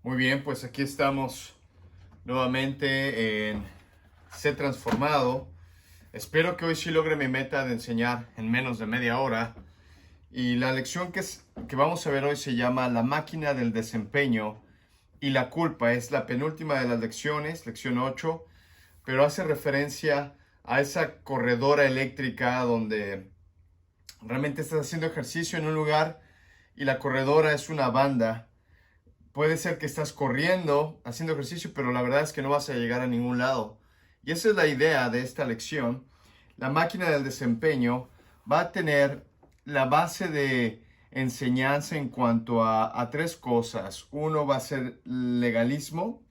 Muy bien, pues aquí estamos nuevamente en Sé Transformado. Espero que hoy sí logre mi meta de enseñar en menos de media hora. Y la lección que vamos a ver hoy se llama La máquina del desempeño y la culpa. Es la penúltima de las lecciones, lección 8, pero hace referencia a esa corredora eléctrica donde realmente estás haciendo ejercicio en un lugar y la corredora es una banda. Puede ser que estás corriendo, haciendo ejercicio, pero la verdad es que no vas a llegar a ningún lado. Y esa es la idea de esta lección. La máquina del desempeño va a tener la base de enseñanza en cuanto a tres cosas. Uno va a ser legalismo.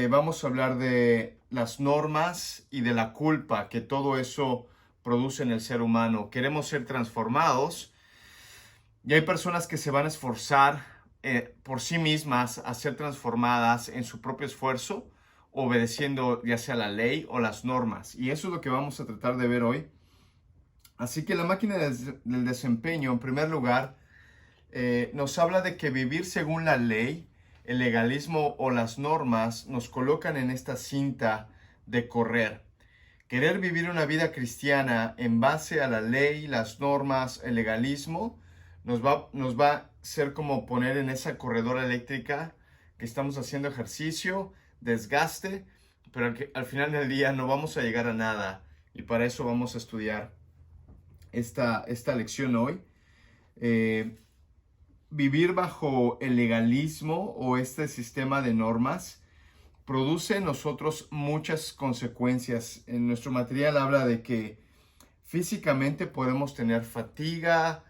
Vamos a hablar de las normas y de la culpa que todo eso produce en el ser humano. Queremos ser transformados. Y hay personas que se van a esforzar por sí mismas a ser transformadas en su propio esfuerzo, obedeciendo ya sea la ley o las normas. Y eso es lo que vamos a tratar de ver hoy. Así que la máquina del desempeño, en primer lugar, nos habla de que vivir según la ley, el legalismo o las normas nos colocan en esta cinta de correr. Querer vivir una vida cristiana en base a la ley, las normas, el legalismo, nos va a ser como poner en esa corredora eléctrica que estamos haciendo ejercicio, desgaste, pero al final del día no vamos a llegar a nada. Y para eso vamos a estudiar esta lección hoy. Vivir bajo el legalismo o este sistema de normas produce en nosotros muchas consecuencias. En nuestro material habla de que físicamente podemos tener fatiga.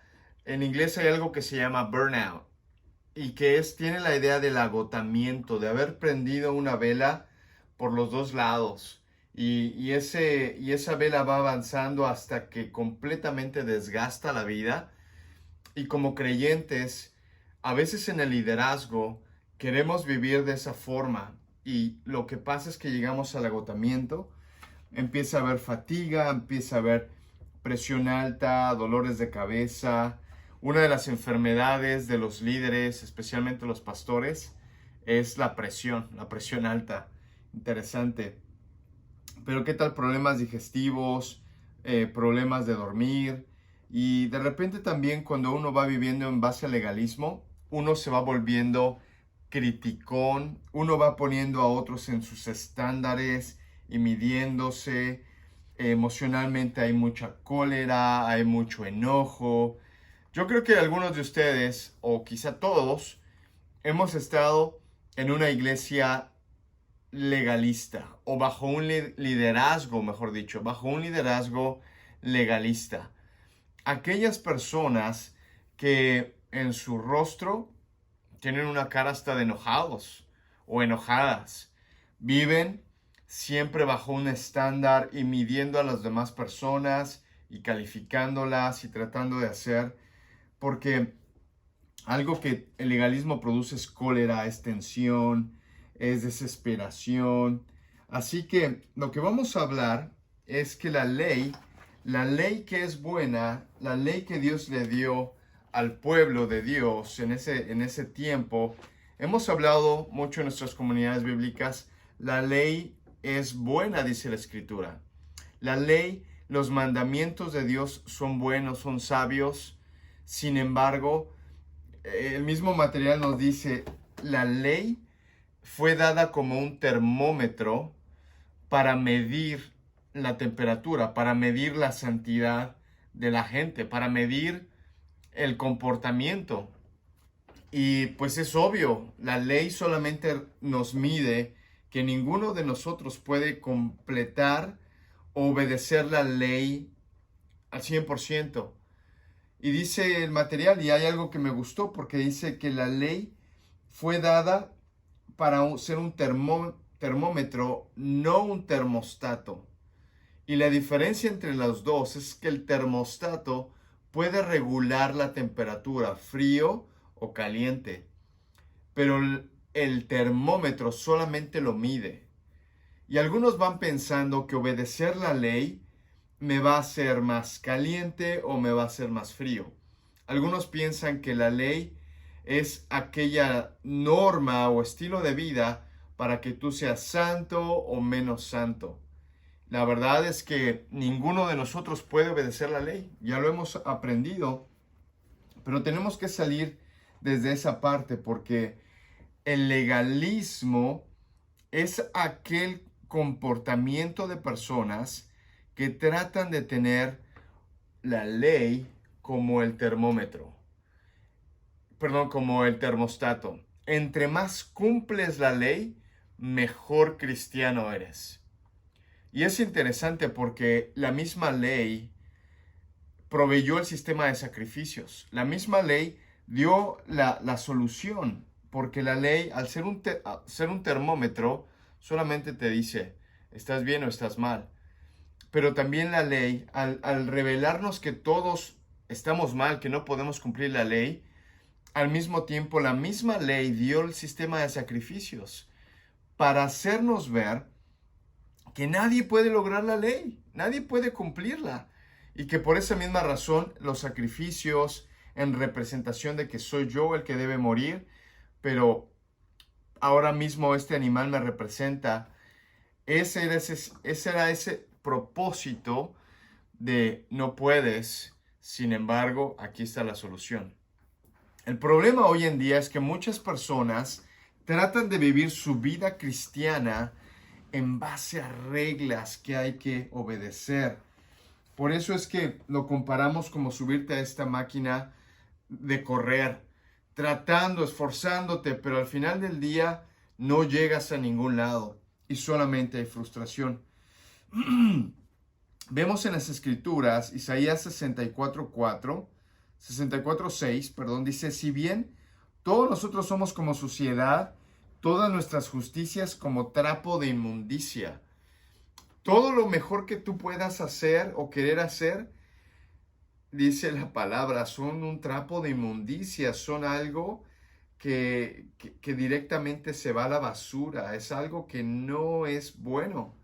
En inglés hay algo que se llama burnout y que tiene la idea del agotamiento, de haber prendido una vela por los dos lados. Y esa vela va avanzando hasta que completamente desgasta la vida. Y como creyentes, a veces en el liderazgo queremos vivir de esa forma. Y lo que pasa es que llegamos al agotamiento, empieza a haber fatiga, empieza a haber presión alta, dolores de cabeza. Una de las enfermedades de los líderes, especialmente los pastores, es la presión alta. Interesante. Pero ¿qué tal problemas digestivos, problemas de dormir? Y de repente también cuando uno va viviendo en base al legalismo, uno se va volviendo criticón, uno va poniendo a otros en sus estándares y midiéndose. Emocionalmente hay mucha cólera, hay mucho enojo. Yo creo que algunos de ustedes, o quizá todos, hemos estado en una iglesia legalista o bajo un liderazgo, mejor dicho, bajo un liderazgo legalista. Aquellas personas que en su rostro tienen una cara hasta de enojados o enojadas, viven siempre bajo un estándar y midiendo a las demás personas y calificándolas y tratando de hacer, porque algo que el legalismo produce es cólera, es tensión, es desesperación. Así que lo que vamos a hablar es que la ley que es buena, la ley que Dios le dio al pueblo de Dios en ese tiempo, hemos hablado mucho en nuestras comunidades bíblicas, la ley es buena, dice la Escritura. La ley, los mandamientos de Dios son buenos, son sabios. Sin embargo, el mismo material nos dice, la ley fue dada como un termómetro para medir la temperatura, para medir la santidad de la gente, para medir el comportamiento. Y pues es obvio, la ley solamente nos mide, que ninguno de nosotros puede completar o obedecer la ley al 100%. Y dice el material, y hay algo que me gustó, porque dice que la ley fue dada para ser un termómetro, no un termostato. Y la diferencia entre los dos es que el termostato puede regular la temperatura, frío o caliente, pero el termómetro solamente lo mide. Y algunos van pensando que obedecer la ley me va a hacer más caliente o me va a hacer más frío. Algunos piensan que la ley es aquella norma o estilo de vida para que tú seas santo o menos santo. La verdad es que ninguno de nosotros puede obedecer la ley, ya lo hemos aprendido, pero tenemos que salir desde esa parte porque el legalismo es aquel comportamiento de personas que tratan de tener la ley como el termómetro, perdón, como el termostato. Entre más cumples la ley, mejor cristiano eres. Y es interesante porque la misma ley proveyó el sistema de sacrificios. La misma ley dio la solución, porque la ley, al ser un termómetro, solamente te dice, ¿estás bien o estás mal? Pero también la ley, al revelarnos que todos estamos mal, que no podemos cumplir la ley, al mismo tiempo la misma ley dio el sistema de sacrificios para hacernos ver que nadie puede lograr la ley, nadie puede cumplirla. Y que por esa misma razón los sacrificios en representación de que soy yo el que debe morir, pero ahora mismo este animal me representa, ese era ese propósito de no puedes, sin embargo, aquí está la solución. El problema hoy en día es que muchas personas tratan de vivir su vida cristiana en base a reglas que hay que obedecer. Por eso es que lo comparamos como subirte a esta máquina de correr, tratando, esforzándote, pero al final del día no llegas a ningún lado y solamente hay frustración. Vemos en las Escrituras, Isaías 64:6, perdón, dice, si bien todos nosotros somos como suciedad, todas nuestras justicias como trapo de inmundicia. Todo lo mejor que tú puedas hacer o querer hacer, dice la palabra, son un trapo de inmundicia, son algo que directamente se va a la basura, es algo que no es bueno.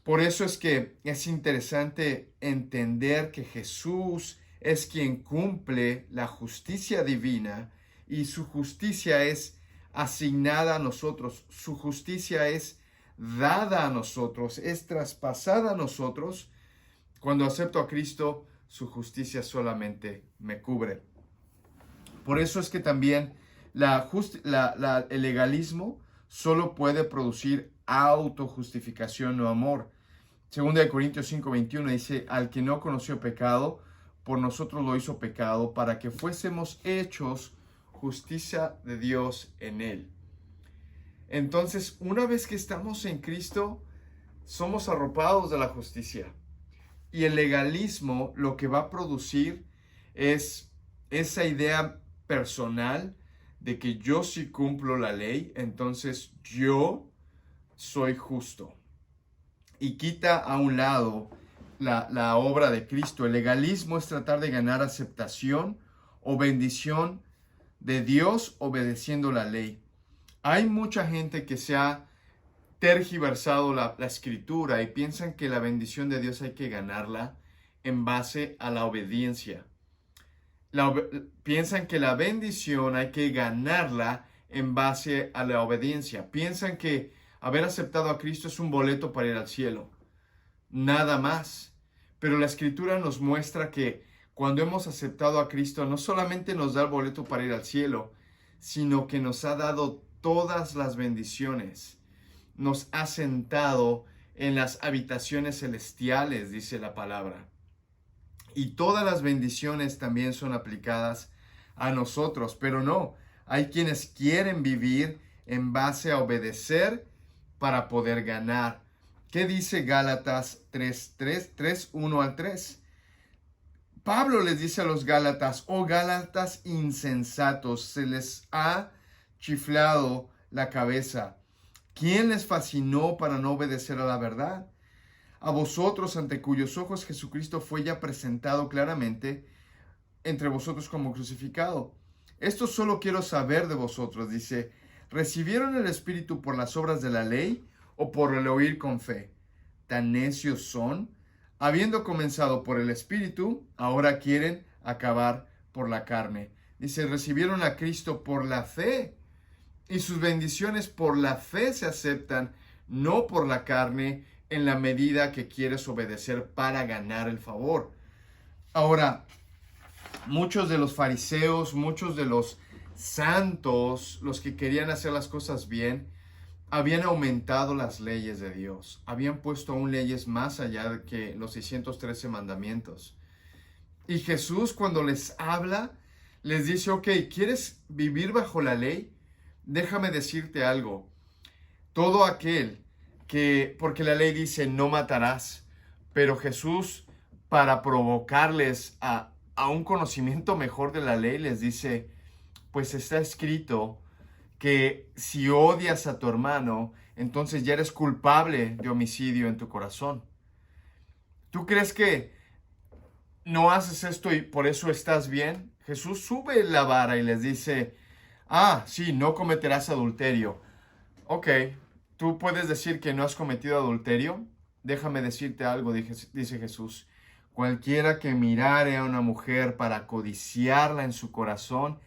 Por eso es que es interesante entender que Jesús es quien cumple la justicia divina y su justicia es asignada a nosotros, su justicia es dada a nosotros, es traspasada a nosotros. Cuando acepto a Cristo, su justicia solamente me cubre. Por eso es que también el legalismo solo puede producir autojustificación o amor. Segunda de Corintios 5:21 dice, al que no conoció pecado, por nosotros lo hizo pecado, para que fuésemos hechos justicia de Dios en él. Entonces, una vez que estamos en Cristo, somos arropados de la justicia. Y el legalismo lo que va a producir es esa idea personal de que yo sí cumplo la ley, entonces yo soy justo. Y quita a un lado la obra de Cristo. El legalismo es tratar de ganar aceptación o bendición de Dios obedeciendo la ley. Hay mucha gente que se ha tergiversado la escritura y piensan que la bendición de Dios hay que ganarla en base a la obediencia. Piensan que la bendición hay que ganarla en base a la obediencia. Piensan que haber aceptado a Cristo es un boleto para ir al cielo. Nada más. Pero la escritura nos muestra que cuando hemos aceptado a Cristo, no solamente nos da el boleto para ir al cielo, sino que nos ha dado todas las bendiciones. Nos ha sentado en las habitaciones celestiales, dice la palabra. Y todas las bendiciones también son aplicadas a nosotros, pero no, hay quienes quieren vivir en base a obedecer para poder ganar. ¿Qué dice Gálatas 1 al 3? Pablo les dice a los Gálatas, oh Gálatas insensatos, se les ha chiflado la cabeza. ¿Quién les fascinó para no obedecer a la verdad? A vosotros, ante cuyos ojos Jesucristo fue ya presentado claramente entre vosotros como crucificado. Esto solo quiero saber de vosotros, dice, ¿recibieron el Espíritu por las obras de la ley o por el oír con fe? ¿Tan necios son? Habiendo comenzado por el Espíritu, ahora quieren acabar por la carne. Dice, recibieron a Cristo por la fe y sus bendiciones por la fe se aceptan, no por la carne, en la medida que quieres obedecer para ganar el favor. Ahora, muchos de los fariseos, muchos de los santos, los que querían hacer las cosas bien, habían aumentado las leyes de Dios, habían puesto aún leyes más allá de que los 613 mandamientos. Y Jesús, cuando les habla, les dice, ok, ¿quieres vivir bajo la ley? Déjame decirte algo. Todo aquel que, porque la ley dice no matarás, pero Jesús, para provocarles a un conocimiento mejor de la ley, les dice, pues está escrito que si odias a tu hermano, entonces ya eres culpable de homicidio en tu corazón. ¿Tú crees que no haces esto y por eso estás bien? Jesús sube la vara y les dice, sí, no cometerás adulterio. Ok, ¿tú puedes decir que no has cometido adulterio? Déjame decirte algo, dice Jesús. Cualquiera que mirare a una mujer para codiciarla en su corazón,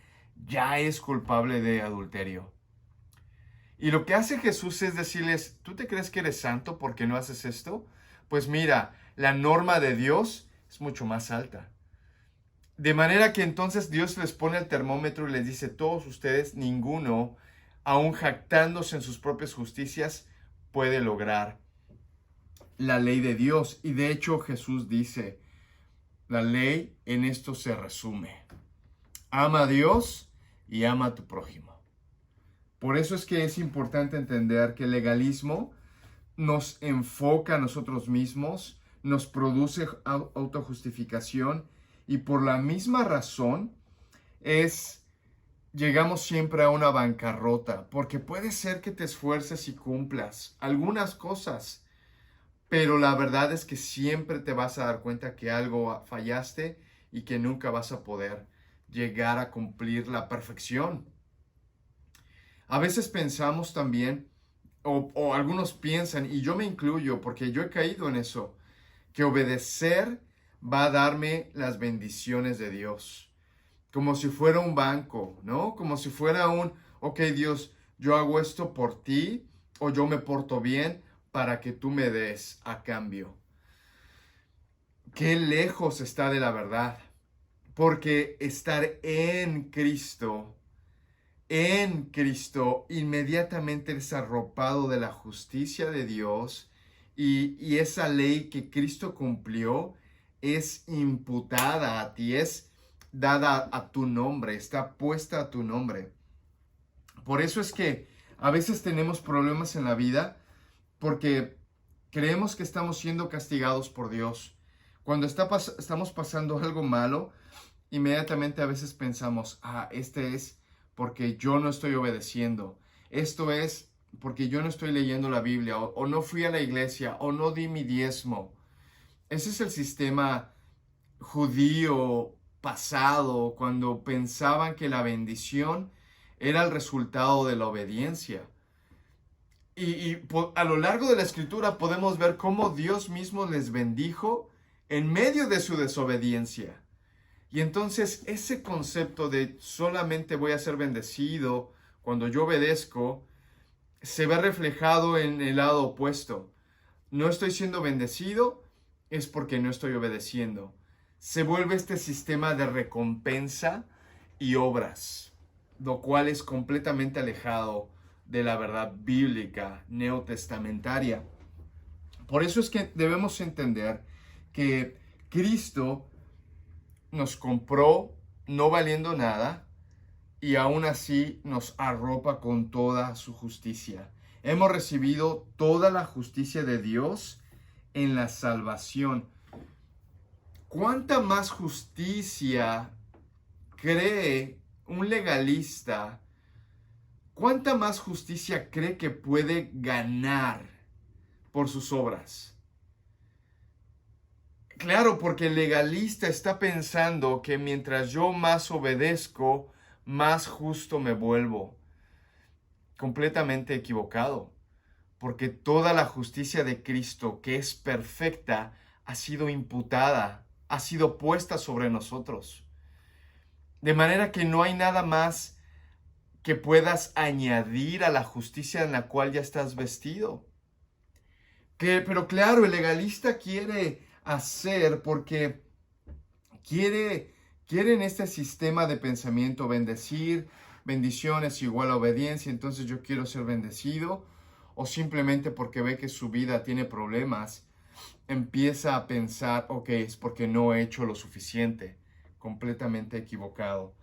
ya es culpable de adulterio. Y lo que hace Jesús es decirles, ¿tú te crees que eres santo porque no haces esto? Pues mira, la norma de Dios es mucho más alta. De manera que entonces Dios les pone el termómetro y les dice, todos ustedes, ninguno, aun jactándose en sus propias justicias, puede lograr la ley de Dios. Y de hecho Jesús dice, la ley en esto se resume. Ama a Dios y ama a tu prójimo. Por eso es que es importante entender que el legalismo nos enfoca a nosotros mismos, nos produce autojustificación y por la misma razón llegamos siempre a una bancarrota, porque puede ser que te esfuerces y cumplas algunas cosas, pero la verdad es que siempre te vas a dar cuenta que algo fallaste y que nunca vas a poder llegar a cumplir la perfección. A veces pensamos también, o algunos piensan, y yo me incluyo porque yo he caído en eso, que obedecer va a darme las bendiciones de Dios. Como si fuera un banco, ¿no? Como si fuera ok, Dios, yo hago esto por ti, o yo me porto bien para que tú me des a cambio. Qué lejos está de la verdad, porque estar en Cristo inmediatamente es arropado de la justicia de Dios y esa ley que Cristo cumplió es imputada a ti, es dada a tu nombre, está puesta a tu nombre. Por eso es que a veces tenemos problemas en la vida porque creemos que estamos siendo castigados por Dios. Cuando estamos pasando algo malo, inmediatamente a veces pensamos, este es porque yo no estoy obedeciendo. Esto es porque yo no estoy leyendo la Biblia o no fui a la iglesia o no di mi diezmo. Ese es el sistema judío pasado cuando pensaban que la bendición era el resultado de la obediencia. Y a lo largo de la escritura podemos ver cómo Dios mismo les bendijo en medio de su desobediencia. Y entonces ese concepto de solamente voy a ser bendecido cuando yo obedezco, se ve reflejado en el lado opuesto. No estoy siendo bendecido, es porque no estoy obedeciendo. Se vuelve este sistema de recompensa y obras, lo cual es completamente alejado de la verdad bíblica neotestamentaria. Por eso es que debemos entender que Cristo nos compró no valiendo nada y aún así nos arropa con toda su justicia. Hemos recibido toda la justicia de Dios en la salvación. ¿Cuánta más justicia cree un legalista? ¿Cuánta más justicia cree que puede ganar por sus obras? Claro, porque el legalista está pensando que mientras yo más obedezco, más justo me vuelvo. Completamente equivocado, porque toda la justicia de Cristo, que es perfecta, ha sido imputada, ha sido puesta sobre nosotros. De manera que no hay nada más que puedas añadir a la justicia en la cual ya estás vestido. Pero claro, el legalista quiere hacer porque quiere en este sistema de pensamiento bendecir, bendición es igual a obediencia, entonces yo quiero ser bendecido, o simplemente porque ve que su vida tiene problemas, empieza a pensar, ok, es porque no he hecho lo suficiente, completamente equivocado.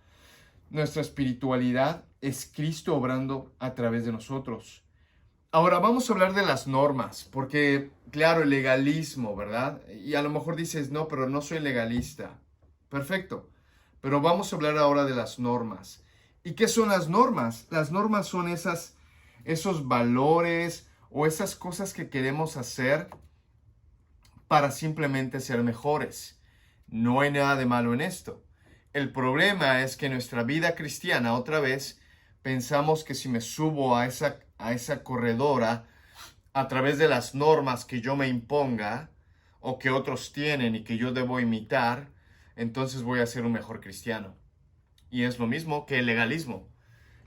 Nuestra espiritualidad es Cristo obrando a través de nosotros. Ahora vamos a hablar de las normas, porque claro, el legalismo, ¿verdad? Y a lo mejor dices, no, pero no soy legalista. Perfecto, pero vamos a hablar ahora de las normas. ¿Y qué son las normas? Las normas son esos valores o esas cosas que queremos hacer para simplemente ser mejores. No hay nada de malo en esto. El problema es que en nuestra vida cristiana, otra vez, pensamos que si me subo a esa corredora a través de las normas que yo me imponga o que otros tienen y que yo debo imitar, entonces voy a ser un mejor cristiano. Y es lo mismo que el legalismo.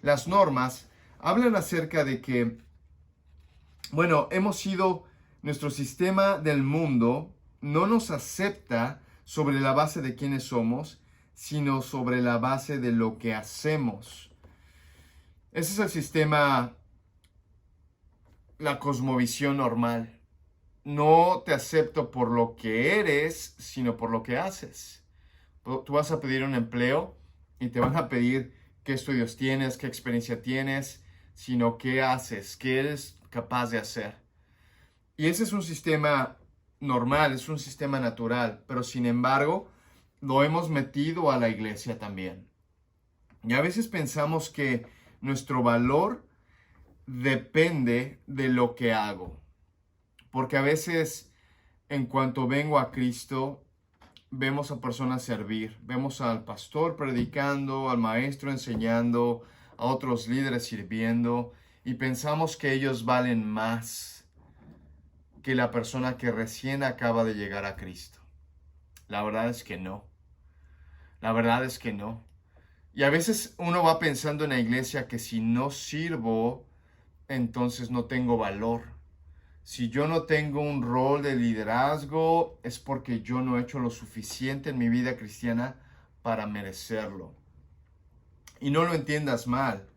Las normas hablan acerca de que, bueno, nuestro sistema del mundo no nos acepta sobre la base de quiénes somos, sino sobre la base de lo que hacemos. Ese es el sistema, la cosmovisión normal. No te acepto por lo que eres, sino por lo que haces. Tú vas a pedir un empleo y te van a pedir qué estudios tienes, qué experiencia tienes, sino qué haces, qué eres capaz de hacer. Y ese es un sistema normal, es un sistema natural, pero sin embargo lo hemos metido a la iglesia también. Y a veces pensamos que nuestro valor depende de lo que hago. Porque a veces, en cuanto vengo a Cristo, vemos a personas servir. Vemos al pastor predicando, al maestro enseñando, a otros líderes sirviendo, y pensamos que ellos valen más que la persona que recién acaba de llegar a Cristo. La verdad es que no. La verdad es que no. Y a veces uno va pensando en la iglesia que si no sirvo, entonces no tengo valor. Si yo no tengo un rol de liderazgo, es porque yo no he hecho lo suficiente en mi vida cristiana para merecerlo. Y no lo entiendas mal.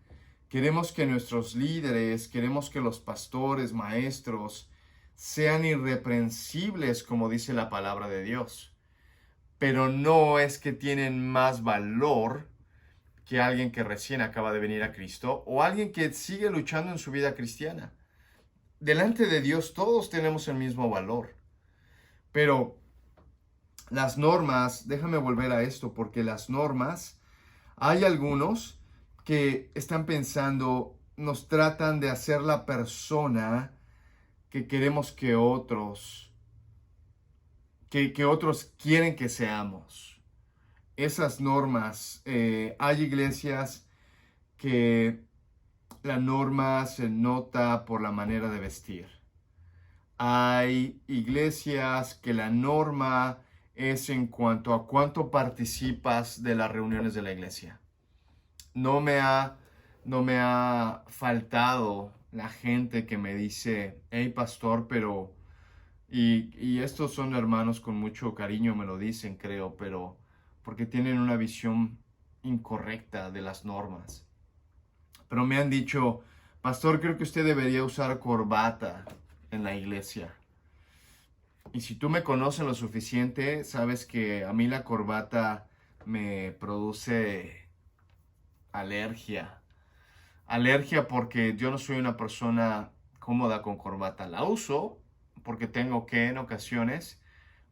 Queremos que nuestros líderes, queremos que los pastores, maestros, sean irreprensibles, como dice la palabra de Dios. Pero no es que tienen más valor que alguien que recién acaba de venir a Cristo o alguien que sigue luchando en su vida cristiana. Delante de Dios todos tenemos el mismo valor. Pero las normas, déjame volver a esto, porque las normas, hay algunos que están pensando, nos tratan de hacer la persona que queremos que otros quieren que seamos. Esas normas, hay iglesias que la norma se nota por la manera de vestir. Hay iglesias que la norma es en cuanto a cuánto participas de las reuniones de la iglesia. No me ha faltado la gente que me dice, hey pastor, pero... Y estos son hermanos con mucho cariño, me lo dicen, creo, pero porque tienen una visión incorrecta de las normas. Pero me han dicho, pastor, creo que usted debería usar corbata en la iglesia. Y si tú me conoces lo suficiente, sabes que a mí la corbata me produce alergia. Alergia porque yo no soy una persona cómoda con corbata. La uso porque tengo que en ocasiones,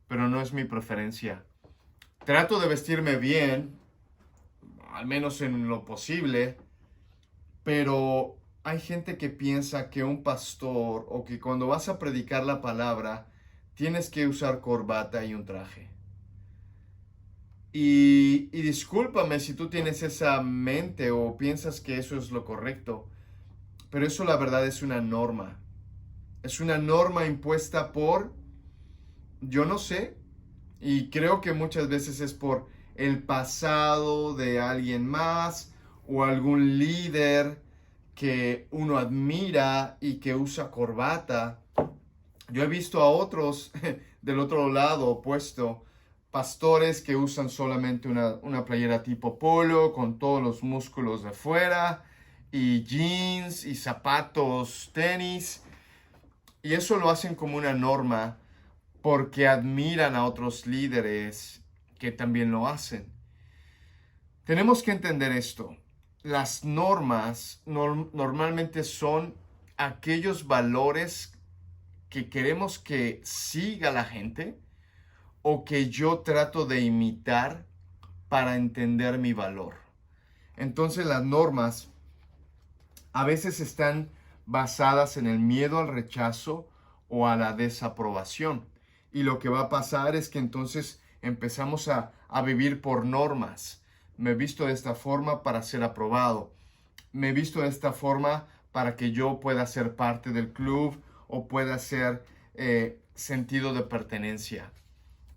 pero no es mi preferencia. Trato de vestirme bien, al menos en lo posible, pero hay gente que piensa que un pastor o que cuando vas a predicar la palabra tienes que usar corbata y un traje. Y discúlpame si tú tienes esa mente o piensas que eso es lo correcto, pero eso la verdad es una norma. Es una norma impuesta por, yo no sé, y creo que muchas veces es por el pasado de alguien más o algún líder que uno admira y que usa corbata. Yo he visto a otros del otro lado opuesto, pastores que usan solamente una playera tipo polo con todos los músculos de fuera y jeans y zapatos, tenis. Y eso lo hacen como una norma porque admiran a otros líderes que también lo hacen. Tenemos que entender esto. Las normas normalmente son aquellos valores que queremos que siga la gente o que yo trato de imitar para entender mi valor. Entonces las normas a veces están basadas en el miedo al rechazo o a la desaprobación. Y lo que va a pasar es que entonces empezamos a vivir por normas. Me he visto de esta forma para ser aprobado. Me he visto de esta forma para que yo pueda ser parte del club o pueda ser sentido de pertenencia.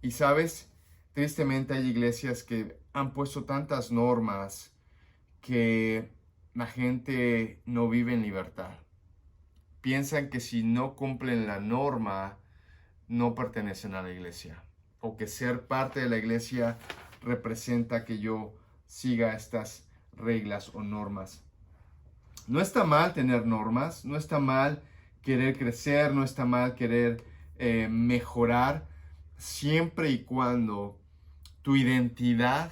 Y sabes, tristemente hay iglesias que han puesto tantas normas que la gente no vive en libertad. Piensan que si no cumplen la norma, no pertenecen a la iglesia. O que ser parte de la iglesia representa que yo siga estas reglas o normas. No está mal tener normas, no está mal querer crecer, no está mal querer mejorar, siempre y cuando tu identidad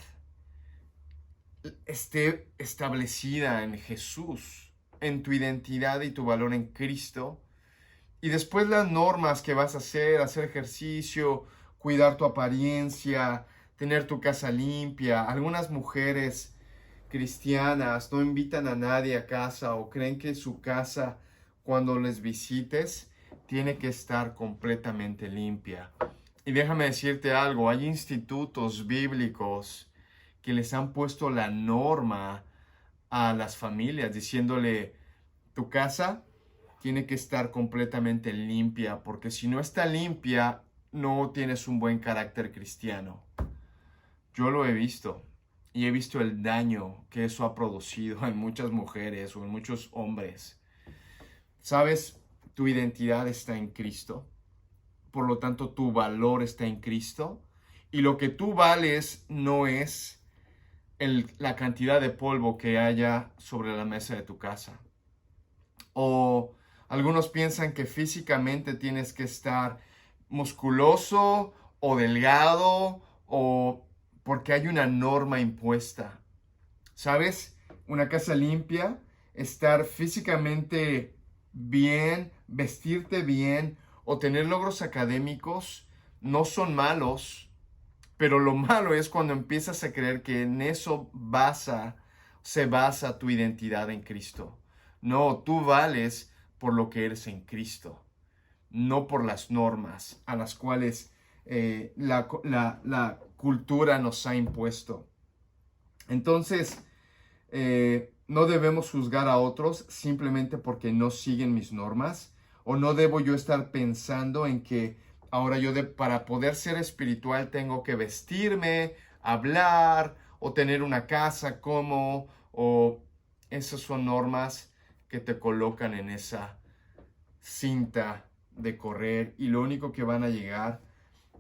esté establecida en Jesús, en tu identidad y tu valor en Cristo. Y después las normas que vas a hacer ejercicio, cuidar tu apariencia, tener tu casa limpia. Algunas mujeres cristianas no invitan a nadie a casa o creen que su casa, cuando les visites, tiene que estar completamente limpia. Y déjame decirte algo, hay institutos bíblicos que les han puesto la norma a las familias, diciéndole, tu casa tiene que estar completamente limpia, porque si no está limpia, no tienes un buen carácter cristiano. Yo lo he visto y he visto el daño que eso ha producido en muchas mujeres o en muchos hombres. ¿Sabes? Tu identidad está en Cristo. Por lo tanto, tu valor está en Cristo. Y lo que tú vales no es la cantidad de polvo que haya sobre la mesa de tu casa. O algunos piensan que físicamente tienes que estar musculoso o delgado o porque hay una norma impuesta. ¿Sabes? Una casa limpia, estar físicamente bien, vestirte bien o tener logros académicos no son malos, pero lo malo es cuando empiezas a creer que en eso se basa tu identidad en Cristo. No, tú vales por lo que eres en Cristo, no por las normas a las cuales la cultura nos ha impuesto. Entonces, no debemos juzgar a otros simplemente porque no siguen mis normas, o no debo yo estar pensando en que ahora para poder ser espiritual tengo que vestirme, hablar o tener una casa o esas son normas que te colocan en esa cinta de correr y lo único que van a llegar,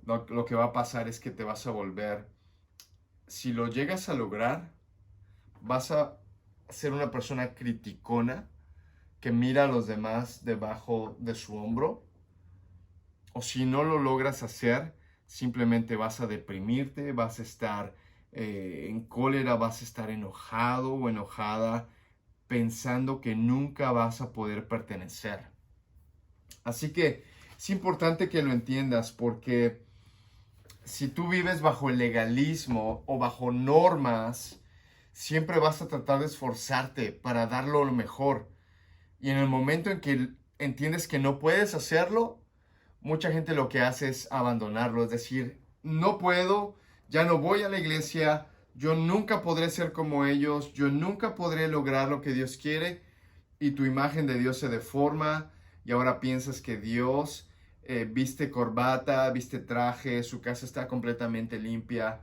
lo que va a pasar es que te vas a volver, si lo llegas a lograr, vas a ser una persona criticona que mira a los demás debajo de su hombro. O si no lo logras hacer, simplemente vas a deprimirte, vas a estar en cólera, vas a estar enojado o enojada, pensando que nunca vas a poder pertenecer. Así que es importante que lo entiendas porque si tú vives bajo el legalismo o bajo normas, siempre vas a tratar de esforzarte para darlo lo mejor. Y en el momento en que entiendes que no puedes hacerlo, mucha gente lo que hace es abandonarlo, es decir, no puedo, ya no voy a la iglesia, yo nunca podré ser como ellos, yo nunca podré lograr lo que Dios quiere y tu imagen de Dios se deforma y ahora piensas que Dios viste corbata, viste traje, su casa está completamente limpia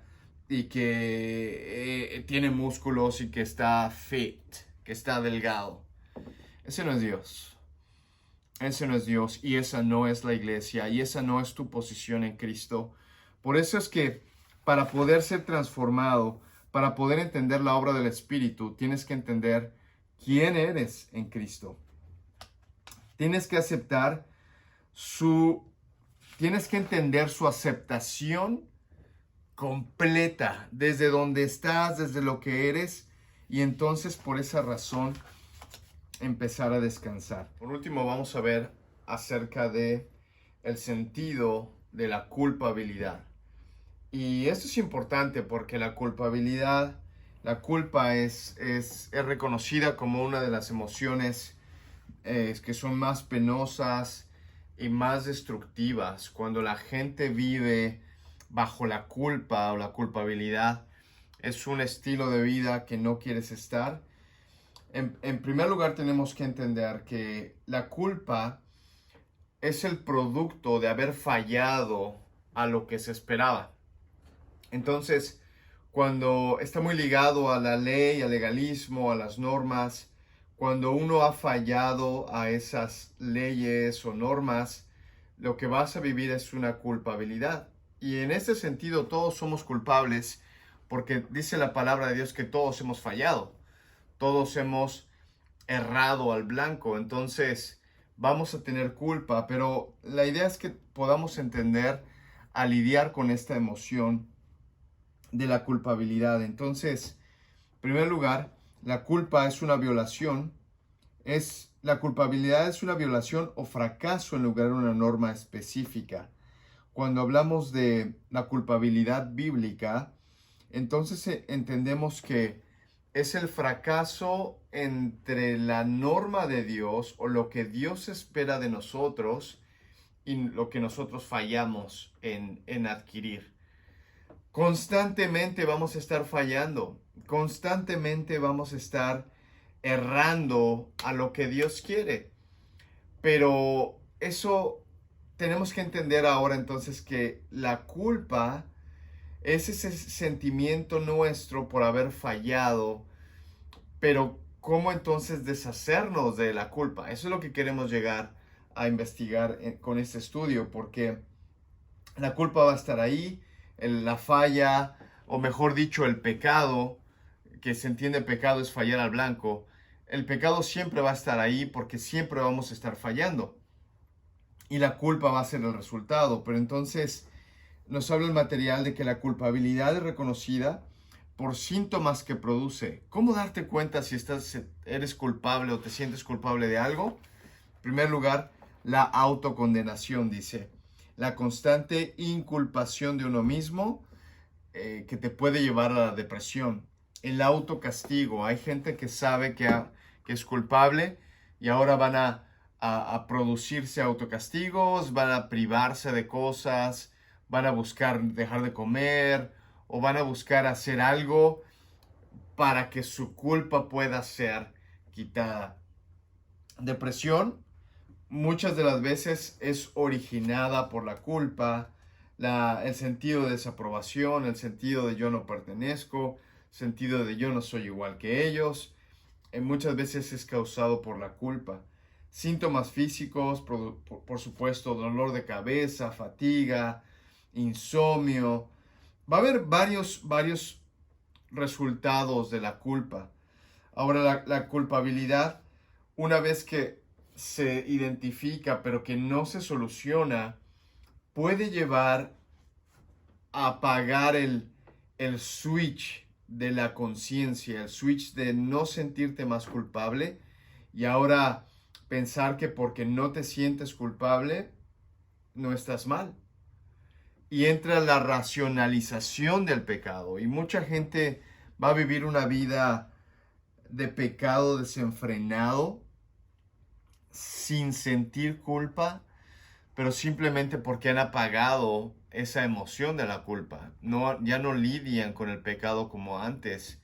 y que tiene músculos y que está fit, que está delgado. Ese no es Dios. Ese no es Dios y esa no es la iglesia y esa no es tu posición en Cristo. Por eso es que para poder ser transformado, para poder entender la obra del Espíritu, tienes que entender quién eres en Cristo. Tienes que aceptar tienes que entender su aceptación completa, desde donde estás, desde lo que eres, y entonces por esa razón empezar a descansar. Por último, vamos a ver acerca de el sentido de la culpabilidad. Y esto es importante porque la culpa es reconocida como una de las emociones que son más penosas y más destructivas. Cuando la gente vive bajo la culpa o la culpabilidad, es un estilo de vida que no quieres estar. En primer lugar, tenemos que entender que la culpa es el producto de haber fallado a lo que se esperaba. Entonces, cuando está muy ligado a la ley, al legalismo, a las normas, cuando uno ha fallado a esas leyes o normas, lo que vas a vivir es una culpabilidad. Y en ese sentido todos somos culpables porque dice la palabra de Dios que todos hemos fallado, todos hemos errado al blanco, entonces vamos a tener culpa, pero la idea es que podamos entender a lidiar con esta emoción de la culpabilidad. Entonces, en primer lugar, la culpa es una violación, la culpabilidad es una violación o fracaso en lugar de una norma específica. Cuando hablamos de la culpabilidad bíblica, entonces entendemos que es el fracaso entre la norma de Dios o lo que Dios espera de nosotros y lo que nosotros fallamos en adquirir. Constantemente vamos a estar fallando, constantemente vamos a estar errando a lo que Dios quiere. Pero eso tenemos que entender ahora entonces que la culpa es ese sentimiento nuestro por haber fallado, pero ¿cómo entonces deshacernos de la culpa? Eso es lo que queremos llegar a investigar con este estudio, porque la culpa va a estar ahí, la falla, o mejor dicho, el pecado, que se entiende pecado es fallar al blanco. El pecado siempre va a estar ahí porque siempre vamos a estar fallando. Y la culpa va a ser el resultado. Pero entonces nos habla el material de que la culpabilidad es reconocida por síntomas que produce. ¿Cómo darte cuenta si eres culpable o te sientes culpable de algo? En primer lugar, la autocondenación, dice. La constante inculpación de uno mismo que te puede llevar a la depresión. El autocastigo. Hay gente que sabe que es culpable y ahora van a producirse autocastigos, van a privarse de cosas, van a buscar dejar de comer o van a buscar hacer algo para que su culpa pueda ser quitada. Depresión muchas de las veces es originada por la culpa, el sentido de desaprobación, el sentido de yo no pertenezco, el sentido de yo no soy igual que ellos. Muchas veces es causado por la culpa. Síntomas físicos, por supuesto, dolor de cabeza, fatiga, insomnio. Va a haber varios resultados de la culpa. Ahora, la culpabilidad, una vez que se identifica pero que no se soluciona, puede llevar a apagar el switch de la conciencia, el switch de no sentirte más culpable y ahora pensar que porque no te sientes culpable, no estás mal. Y entra la racionalización del pecado y mucha gente va a vivir una vida de pecado desenfrenado sin sentir culpa, pero simplemente porque han apagado esa emoción de la culpa. Ya no lidian con el pecado como antes.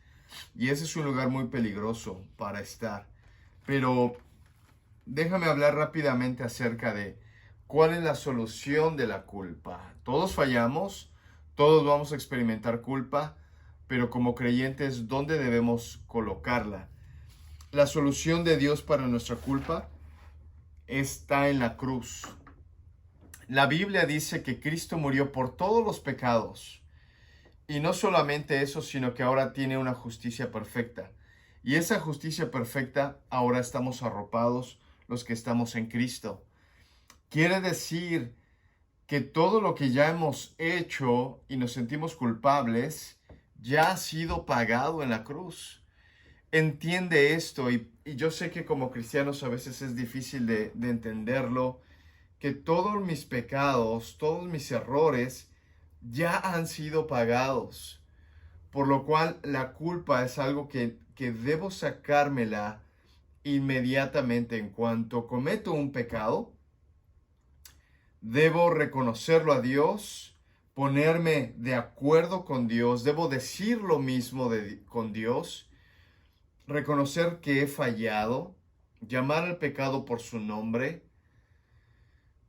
Y ese es un lugar muy peligroso para estar. Pero déjame hablar rápidamente acerca de cuál es la solución de la culpa. Todos fallamos, Todos vamos a experimentar culpa, pero como creyentes, ¿dónde debemos colocarla? La solución de Dios para nuestra culpa está en la cruz. La Biblia dice que Cristo murió por todos los pecados. Y no solamente eso, sino que ahora tiene una justicia perfecta. Y esa justicia perfecta, ahora estamos arropados los que estamos en Cristo. Quiere decir que todo lo que ya hemos hecho y nos sentimos culpables, ya ha sido pagado en la cruz. Entiende esto, y yo sé que como cristianos a veces es difícil de entenderlo, que todos mis pecados, todos mis errores ya han sido pagados, por lo cual la culpa es algo que debo sacármela inmediatamente. En cuanto cometo un pecado, debo reconocerlo a Dios, ponerme de acuerdo con Dios, debo decir lo mismo con Dios, reconocer que he fallado, llamar al pecado por su nombre,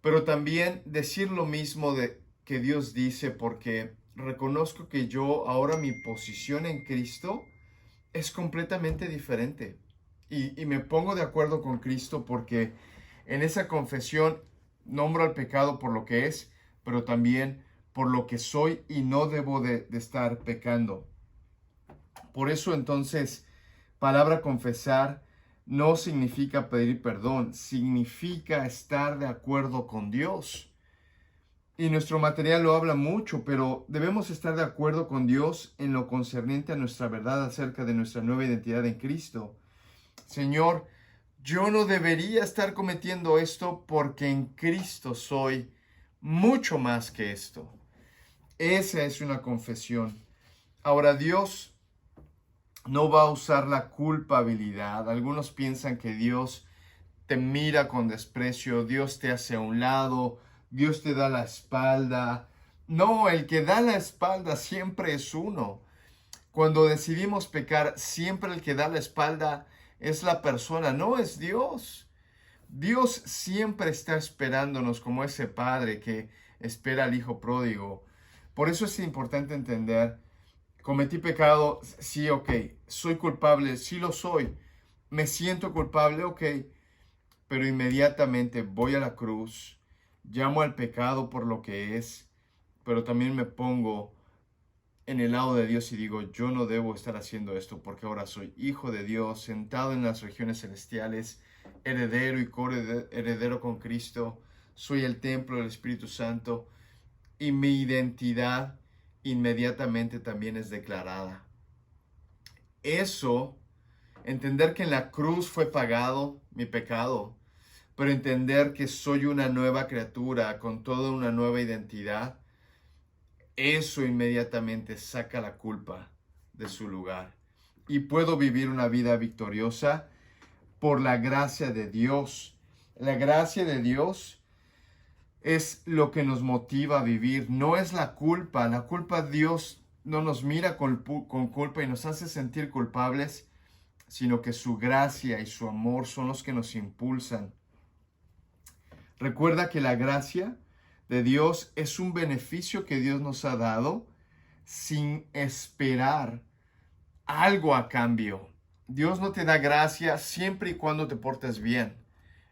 pero también decir lo mismo que Dios dice, porque reconozco que yo ahora mi posición en Cristo es completamente diferente. Y me pongo de acuerdo con Cristo porque en esa confesión nombro al pecado por lo que es, pero también por lo que soy y no debo de estar pecando. Por eso entonces, palabra confesar no significa pedir perdón, significa estar de acuerdo con Dios. Y nuestro material lo habla mucho, pero debemos estar de acuerdo con Dios en lo concerniente a nuestra verdad acerca de nuestra nueva identidad en Cristo. Señor, yo no debería estar cometiendo esto porque en Cristo soy mucho más que esto. Esa es una confesión. Ahora, Dios no va a usar la culpabilidad. Algunos piensan que Dios te mira con desprecio, Dios te hace a un lado, Dios te da la espalda. No, el que da la espalda siempre es uno. Cuando decidimos pecar, siempre el que da la espalda es la persona, no es Dios. Dios siempre está esperándonos como ese padre que espera al hijo pródigo. Por eso es importante entender, cometí pecado, sí, ok, soy culpable, sí lo soy, me siento culpable, ok, pero inmediatamente voy a la cruz, llamo al pecado por lo que es, pero también me pongo en el lado de Dios y digo, yo no debo estar haciendo esto porque ahora soy hijo de Dios, sentado en las regiones celestiales, heredero y coheredero con Cristo, soy el templo del Espíritu Santo y mi identidad inmediatamente también es declarada. Eso, entender que en la cruz fue pagado mi pecado, pero entender que soy una nueva criatura con toda una nueva identidad, eso inmediatamente saca la culpa de su lugar. Y puedo vivir una vida victoriosa por la gracia de Dios. La gracia de Dios es lo que nos motiva a vivir, no es la culpa. La culpa, Dios no nos mira con culpa y nos hace sentir culpables, sino que su gracia y su amor son los que nos impulsan. Recuerda que la gracia de Dios es un beneficio que Dios nos ha dado sin esperar algo a cambio. Dios no te da gracia siempre y cuando te portes bien.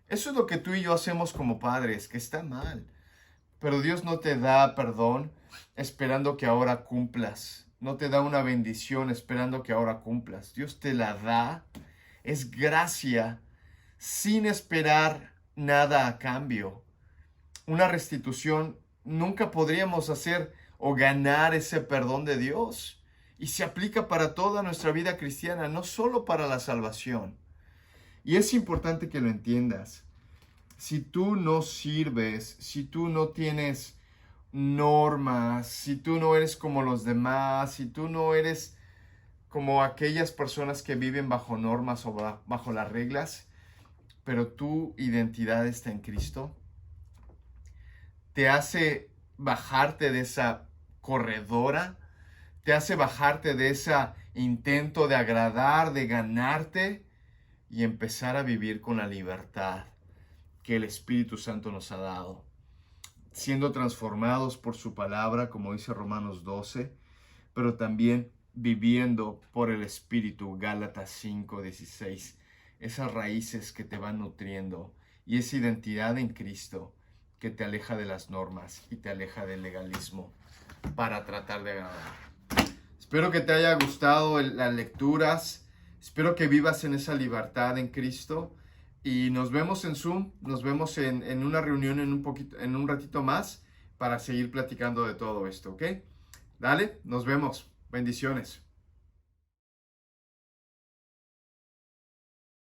Eso es lo que tú y yo hacemos como padres, que está mal. Pero Dios no te da perdón esperando que ahora cumplas. No te da una bendición esperando que ahora cumplas. Dios te la da. Es gracia sin esperar nada a cambio. Una restitución nunca podríamos hacer o ganar ese perdón de Dios. Y se aplica para toda nuestra vida cristiana, no solo para la salvación. Y es importante que lo entiendas. Si tú no sirves, si tú no tienes normas, si tú no eres como los demás, si tú no eres como aquellas personas que viven bajo normas o bajo las reglas, pero tu identidad está en Cristo, te hace bajarte de esa corredora, te hace bajarte de ese intento de agradar, de ganarte y empezar a vivir con la libertad que el Espíritu Santo nos ha dado. siendo transformados por su palabra, como dice Romanos 12, pero también viviendo por el Espíritu, Gálatas 5:16, esas raíces que te van nutriendo y esa identidad en Cristo que te aleja de las normas y te aleja del legalismo para tratar de agradar. Espero que te haya gustado las lecturas, espero que vivas en esa libertad en Cristo y nos vemos en Zoom, nos vemos en una reunión en un ratito más para seguir platicando de todo esto, ¿ok? Dale, nos vemos. Bendiciones.